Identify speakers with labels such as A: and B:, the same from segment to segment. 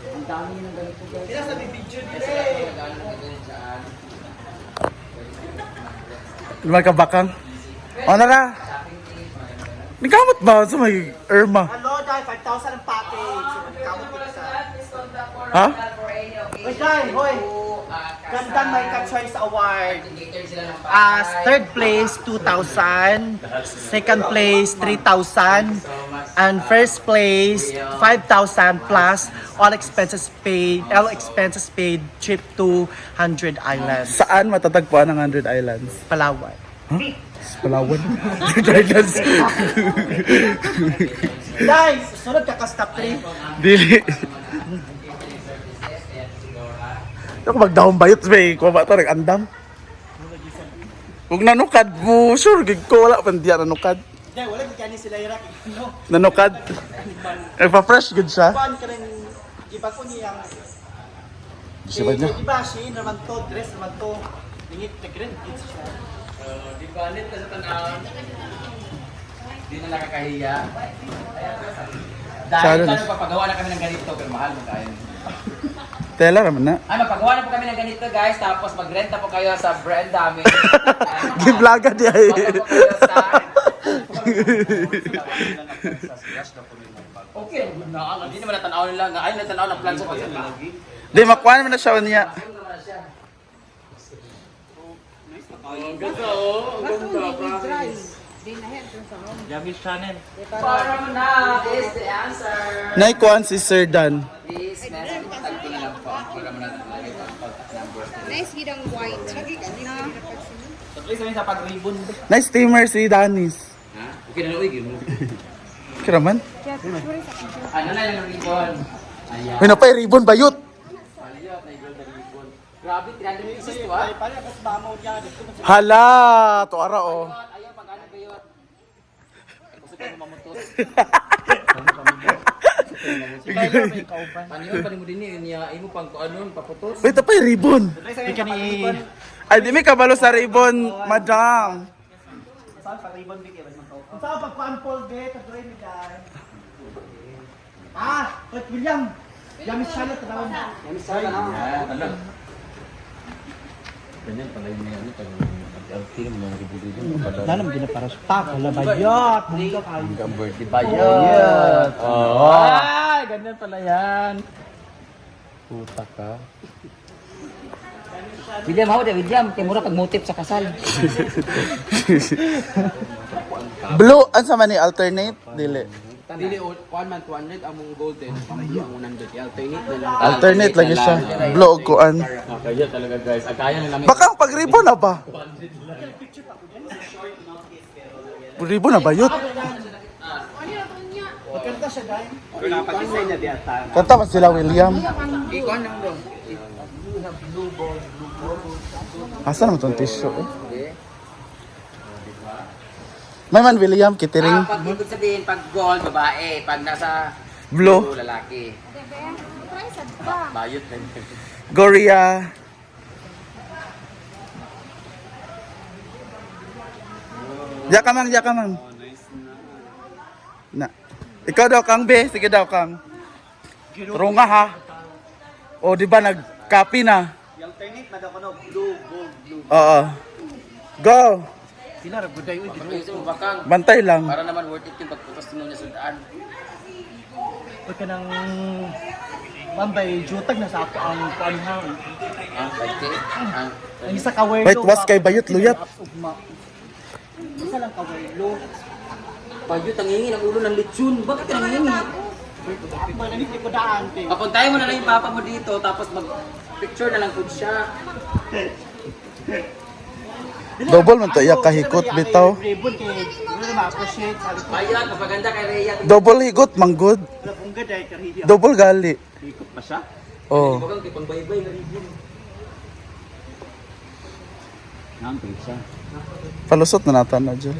A: Ang dami ng ganito guys.
B: Kaya sabi video nila
C: Magkabakang. O na. Nagkamot ba sa may Irma?
B: Hello, dahil 5,000 ang package. So, nagkamot ko sa...
C: Ha?
B: Uy, dahil, hoy. Gandang may ka-choice award. Third place, 2,000. Second place, 3,000. And first place, 5,000 plus all expenses paid trip to 100 Islands.
C: Saan matatagpuan ang 100 Islands?
B: Palawan.
C: Sa Palawan. 100 Islands.
B: Guys, sunod ka ka-stop 3.
C: Dili. Ako magdahong bayot may kuha ba ito nag-andam? Kung nanukad mo, sure, gig ko wala pan diya nanukad.
B: Dahil, wala gigani sila Iraq.
C: Nanukad. Nagpa-fresh good siya.
B: Kuhan ka rin, iba ko niyang...
C: Gusto ba niya?
B: Iba siya, naman to, dress naman to. Lingit, nag-rin, kids siya.
A: Di ba nito sa tanawin? Di na nakakahiya. Dahil paano papagawa na kami ng ganito, pero mahal mo tayo.
C: Tela naman na.
A: Ay, magpagawa na po kami ng ganito guys, tapos magrenta po kayo sa brand namin.
C: Giblaga di ay.
A: Magpagawa po kayo sa... Okay, hindi naman natanaw nila. Ay, natanaw ng plan sa pagkakalagi.
C: Di, makuha naman na siya niya.
A: Ang ganda oh, ang ganda, promise.
B: Yamis channel.
A: Para mo na, is the answer.
C: Naikuan si Sir Dan.
A: Please, message mo tag ko na lang po. Para mo na natin ang contact number.
D: Nice gidang white. Na.
A: So, please namin sa pag-ribbon.
C: Nice steamer si Danis.
A: Ha? Okay na uy, gino.
C: Kiraman?
A: Ano na yung ribbon? Ayan.
C: May napay ribbon bayot.
A: Aliyot, na yung ribbon. Grabe, 300 pieces to ha?
B: Pala, kasi bamaw niya. Dito mo
C: Hala, to ara oh.
A: Ayaw, pag-ano kayo. Ay, gusto ko mamutos. Ano yun, panin mo din yun, iyain mo pang ano, paputos.
C: May tapay ribbon.
B: Ika ni...
C: Ay, di may kabalo sa ribbon, madam.
B: Saan pag ribbon bigay? Saan pag pa-unfold be? Tagdoy ni guys. Wait, William. Yamis channel, tanawin. Yamis channel,
A: Ano?
E: Ganyan pala yung ano, pag LT mo na nakibuti dun.
B: Dalam gina para sa tak, wala bayot. Bungka kayo.
E: Ang birthday ba yun? Oo.
A: Ay, ganyan pala yan.
E: Puta ka.
A: William, how William? Timura pag-motif sa kasal.
C: Blue, an sa man ni alternate? Dili.
A: Dili, 1 month, 100 among golden. Ang 100. Alternate na lang.
C: Alternate lagi siya. Blue o kuan.
E: Kaya talaga guys. Kaya na namin.
C: Baka ang pag-ribbon na ba? Ribbon na bayot.
B: Magkanta siya guys.
C: Kanta man sila William.
A: Ikaw nang doon.
C: Asa naman itong tissue eh? May man William, kitering.
A: Pag ibig sabihin, pag gold, babae. Pag nasa
C: Blue.
A: lalaki.
D: Price at ba?
A: Bayot na yun.
C: Goria. Diya ka man. Na. Ikaw daw kang be, sige daw kang. Runga ha. O di ba nag-copy na?
B: Yung alternate, madakono, blue, gold, blue.
C: Oo. Go.
B: Sila, rabuday, uy.
A: Gusto mo bakang.
C: Bantay lang.
A: Para naman worth it yung pagputos nyo niya sundaan.
B: Huwag ka nang... Mambay, jutag na sa ako ang kuanhan.
A: Okay?
B: Ang isa kawelo.
C: Wait, was kay bayot luyat.
B: Isa lang kawelo.
A: Bayot, ang hingin ang ulo ng lechon. Bakit ka nang hingin?
B: Mananit ko daan, te.
A: Papuntahin mo na lang yung papa mo dito, tapos mag-picture na lang po siya.
C: Double man to iya kahikot bitaw.
B: Ribbon kay wala ma-appreciate sa likod.
A: Bayot, mapaganda kay Rhea.
C: Double higot manggod.
B: Wala kong gaday karili.
C: Double gali.
B: Ikot pa siya.
C: Oh.
A: Bagang kay pangbaybay na rin yun.
E: Namping siya.
C: Palusot na natan na dyan.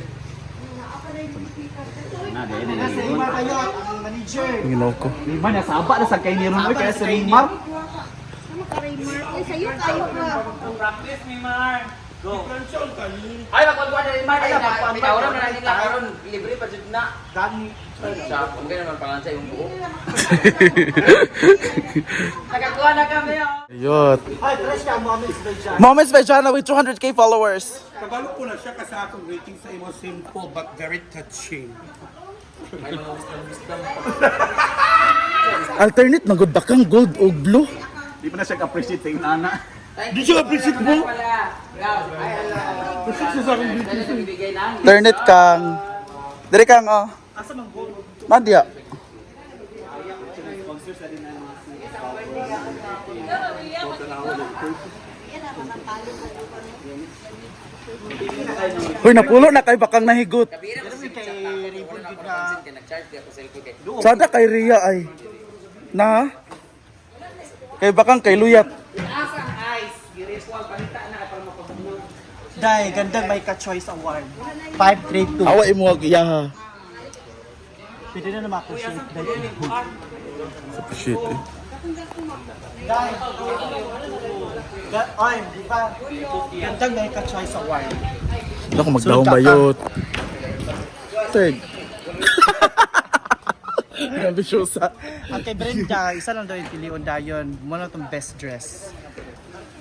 B: Nasa Rimar kayo, ang manager.
C: Ginoo ko.
B: Rimar, nasaba na sa kay ni Ron. Kaya sa Rimar.
D: Ano ka Raymar? Uy, sa'yo kayo ka.
B: Practice, Rimar.
A: Ay, magpagkuhan na rin, Mark. Ay, pitawaran na nila. Karon, libre pa dyan na.
B: Gani.
A: Sa, kung gano'n naman pangalan sa yung buo. Nakakuha na kami, oh.
C: Ayot.
B: Ay, tres ka, moments by Jan.
C: Moments by Jana with 200k followers.
F: Kabalo ko na siya kasi akong rating sa imo simple but very touching.
A: May mga wisdom.
C: Alternate na good bakang gold o blue.
F: Di pa na siya ka-appreciate sa inana.
C: Di siya appreciate mo?
A: Ay, hello. Bibigay na.
C: Alternate kang. Dire kang oh.
B: Asa mang gold?
C: Nadia. Hoy, napulo na kay bakang nahigot.
A: Kabira ko si
B: Kay Ribbon
A: Ako
B: Good
A: na
B: na.
A: nag-charge di ako cellphone kay.
C: Sada kay Ria ay. Na? Kay bakang kay Luyat.
B: Dai, gandang may ka-choice award. 5 grade 2.
C: Awa imo ag iyaha.
B: Pwede na naman ako shit.
C: Shit eh.
B: Dai. Ay, di ba? Gandang may ka-choice award.
C: Hindi ako magdahong bayot. Third. Ambisyosa.
B: Ang kay Brenda, isa lang daw yung piliun dayon. Muna itong best dress.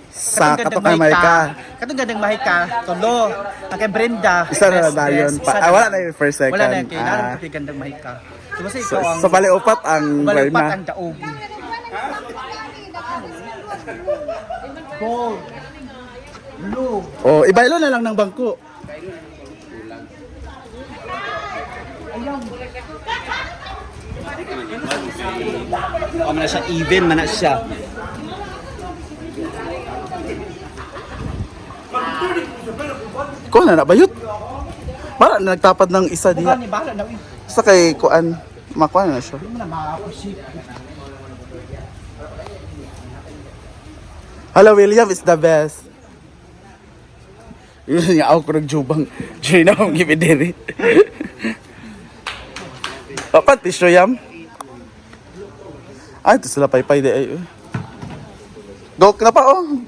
C: Sa kato kay Maika.
B: Katong gandang mahika, tulo. Ang kay Brenda,
C: Isa na
B: best
C: lang dayon.
B: dress, isa
C: Wala
B: lang.
C: na yung first, second.
B: Wala na yung kay
C: Ah.
B: Narang kay gandang mahika. So, kasi ikaw ang
C: So bali upat ang
B: balipat
C: Verna.
B: ang daog. Gold. Blue.
C: Oh, ibaylo na lang ng bangko.
F: Kung na siya even man na siya.
C: Ikaw na bayot. Para na nagtapad ng isa
B: Bukan
C: diha.
B: ni bahala na uy.
C: Sa kay kuan, makuha na siya.
B: Hindi mo na makakusip.
C: Hello, William is the best. Yun yung ako ko nagjubang. Diyan na akong gibidiri. Papat, tisyo yam. Ay, ito sila paypay di ay. Go na pa oh.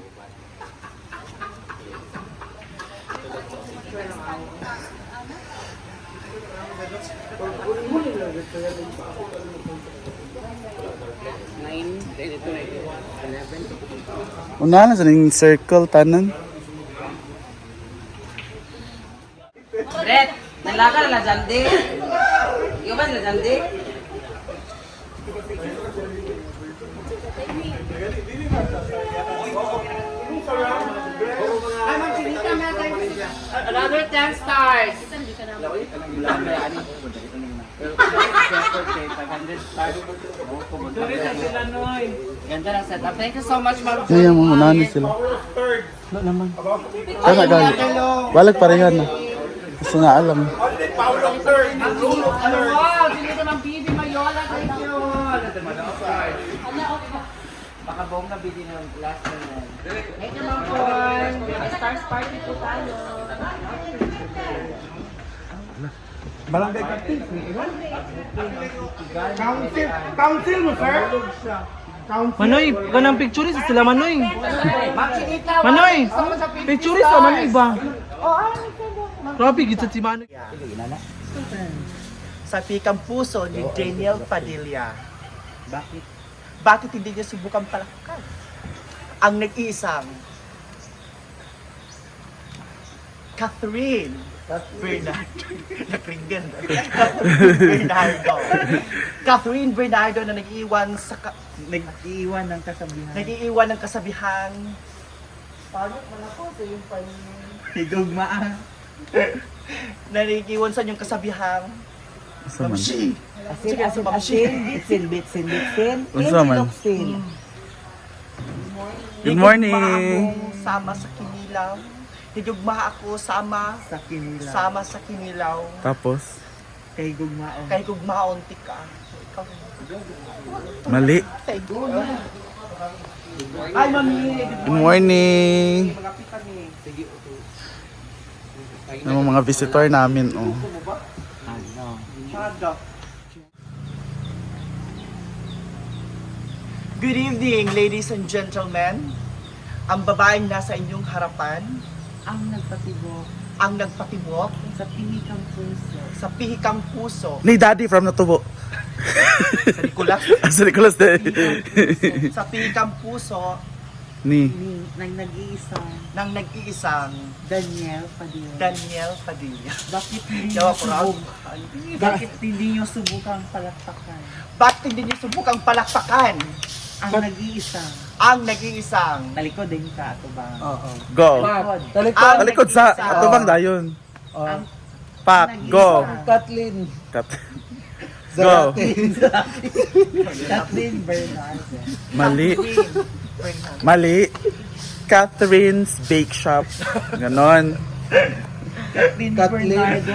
C: Una na sa ning circle tanan.
A: Brett, nalaga na jandi. Iyo ba na jandi? Another 10 stars. Ganda ng setup. Thank you so much, Ma'am.
C: Ngayon mo, unani sila. Wala naman. Kaya gali. Balag parehan na. Gusto na alam.
A: Wow, sino naman Bibi Mayola? Thank you. Baka buong nabili ng last na yan. Thank you, Ma'am Paul. Stars party po tayo.
F: Barangay Captain. Council mo, sir?
G: Manoy, ganang picture sa sila Manoy. Manoy, picture sa Manoy ba? Grabe, gitsa si Manoy.
B: Sa pikang puso ni Daniel Padilla. Bakit? Bakit hindi niya subukan palakpakan? Ang nag-iisang Catherine Bernardo. Bernardo. Catherine Bernardo na nag-iwan
G: Nag-iwan ng kasabihan.
B: nag-iiwan ng kasabihan. Paano man ako sa yung
G: Higugmaan.
B: na nag-iwan sa yung kasabihan.
C: Unsa man?
B: Mamshi. Sige,
G: Asin,
B: mamshi.
G: bitsin, bitsin, bitsin.
C: Unsa man? Good morning.
B: Sama sa kinilaw. Higugma ako sama
G: Sa kinila.
B: sama sa kinilaw.
C: Tapos,
G: Kay gugmaon.
B: Kay gugmaon tika. Ikaw.
C: mali.
B: Thank you. Hi, mami.
C: Good morning.
B: Malapit kami.
C: Yung mga visitor namin, oh.
B: Shut up. Good evening, ladies and gentlemen. Ang babaeng nasa inyong harapan
A: Ang nagpatibok
B: ang nagpatibok
A: sa pihikang puso.
B: sa pihikang puso
C: Ni Daddy from Natubo.
B: sa Nicolas.
C: Sa Nicolas de.
B: Sa pihikang puso
C: Ni.
A: Nang nag-iisang
B: ng nag-iisang
A: Daniel Padilla.
B: Daniel Padilla.
A: Bakit hindi
B: Yawa
A: niyo
B: ko raw.
A: Bakit hindi niyo subukang palakpakan
B: Bakit hindi niyo subukang palakpakan
A: ang nag-iisang
B: ang nag-iisang
A: talikod din ka ato ba?
G: Oo.
C: Go.
A: Talikod.
B: ang
C: Talikod sa
B: nag-iisang-
C: atubang dayon.
A: Ang
C: Pak, go.
G: Kathleen.
C: Cut. Go.
A: Kathleen Bernardo.
C: Mali.
B: Fernando.
C: Mali. Catherine's Bake Shop. Ganon.
A: Kathleen Bernardo.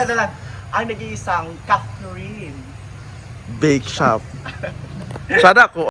B: Dala. Ang nag-iisang Catherine.
C: Bake Shop. Sada ko.